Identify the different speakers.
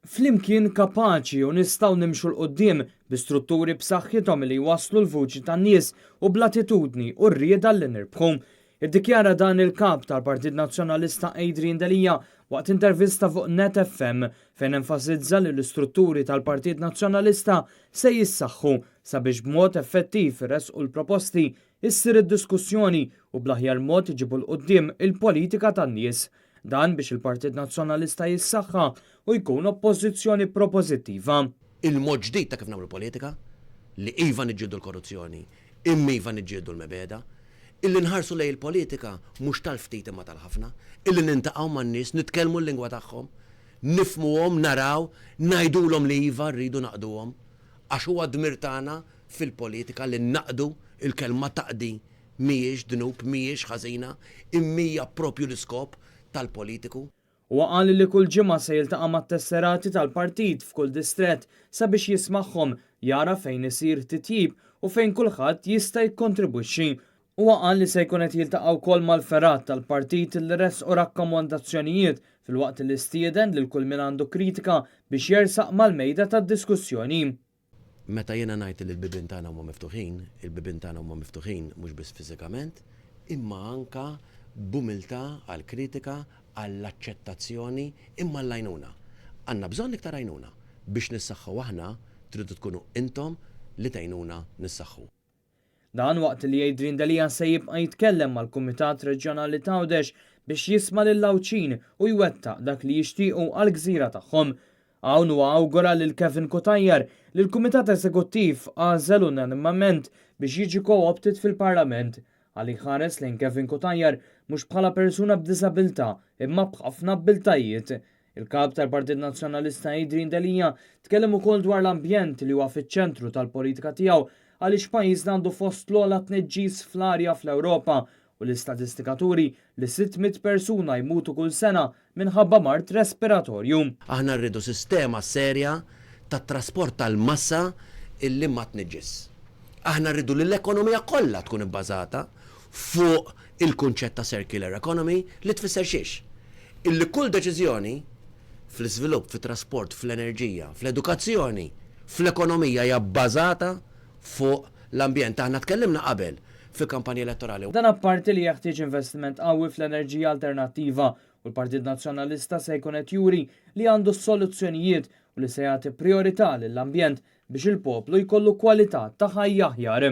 Speaker 1: flimkien kapaċi u nistgħu nimxu l-qoddim bi strutturi b'saħħithom li jwasslu l-vuċi tan-nies u bl-attitudni u rrieda li nirbħu. Iddikjara dan il-kap tal-Partit Nazzjonalista Adrian Delija waqt intervista fuq Net FM fejn enfasizza li l-istrutturi tal-Partit Nazzjonalista se jissaħħu sabiex b'mod effettiv irresqu l-proposti issir id-diskussjoni u bl-aħjar mod iġibu l-qoddim il-politika tan-nies. Dan biex il-Partit Nazzjonalista jissaħħa u jkun oppożizzjoni propożittiva.
Speaker 2: Il-mod ġdid ta' kif nagħmlu politika li iva niġġieldu l-korruzzjoni, iva niġġieldu l-mebeda, illi nħarsu lej il-politika mhux tal-ftit imma tal-ħafna, illi nintaqgħu man-nies, nitkellmu l-lingwa tagħhom, nifhmuhom, naraw, ngħidulhom li iva rridu naqduhom, għax huwa dmir tagħna fil-politika li naqdu il-kelma taqdi mhijiex dnub, mhijiex ħażina, immija propju l-iskop tal-politiku.
Speaker 1: U qal li kull ġimgħa se jiltaqa' mat-tesserati tal-partit f'kull distrett sabiex jismagħhom jara fejn isir titjib u fejn kulħadd jista' jikkontribwixxi. U qal li se jkun qed jiltaqa' wkoll mal-ferat tal-partit li resqu rakkomandazzjonijiet filwaqt li stieden lil kull min għandu kritika biex jersaq mal-mejda tad-diskussjoni.
Speaker 2: Meta jiena ngħid li l-bibien tagħna huma miftuħin, il-bibien tagħna huma miftuħin mhux biss fiżikament, imma anka b'umiltà għall kritika, għall-aċċettazzjoni imma l-għajnuna. Għandna bżonn iktar għajnuna biex nissaħħu aħna tridu tkunu intom li tgħinuna nissaħħu.
Speaker 1: Dan waqt li Adrian Delija se jibqa' jitkellem mal-Kumitat Reġjonali ta' Għawdex biex jisma' lil-Lawċin u jwettaq dak li jixtiequ għall-gżira tagħhom. Hawn huwa awgura lil Kevin Kutajjar li l-Kumitat Eżekuttiv għażel unanimament biex jiġi co-opted fil-Parlament. Għalli ħares lejn Kevin Kutajjar mhux bħala persuna b'diżabilità imma b'ħafna abbiltajiet. Il-kap tal-Partit Nazzjonalista Adrian Delija tkellem ukoll dwar l-ambjent li huwa fiċ-ċentru tal-politika tiegħu għaliex pajjiżna għandu fost l-ogħla tneġġis fl-arja fl-Ewropa u l-istatistikaturi li 600 persuna jmutu kull sena minħabba mart respiratorju.
Speaker 2: Aħna rridu sistema serja tat trasport tal-massa illi ma tneġġis. Aħna rridu li l-ekonomija kollha tkun ibbażata fuq il-kunċett ta' circular economy li tfisser xiex. Illi kull deċiżjoni fl-iżvilupp, fit-trasport, fl-enerġija, fl-edukazzjoni, fl-ekonomija hija bbażata fuq l-ambjent. Aħna tkellimna qabel fil-kampanja elettorali.
Speaker 1: Dan apparti li jeħtieġ investiment qawwi fl-enerġija alternattiva u l-Partit Nazzjonalista se jkun qed juri li għandu soluzzjonijiet u li se jagħti priorità lill-ambjent biex il-poplu jkollu kwalità ta' ħajja aħjar.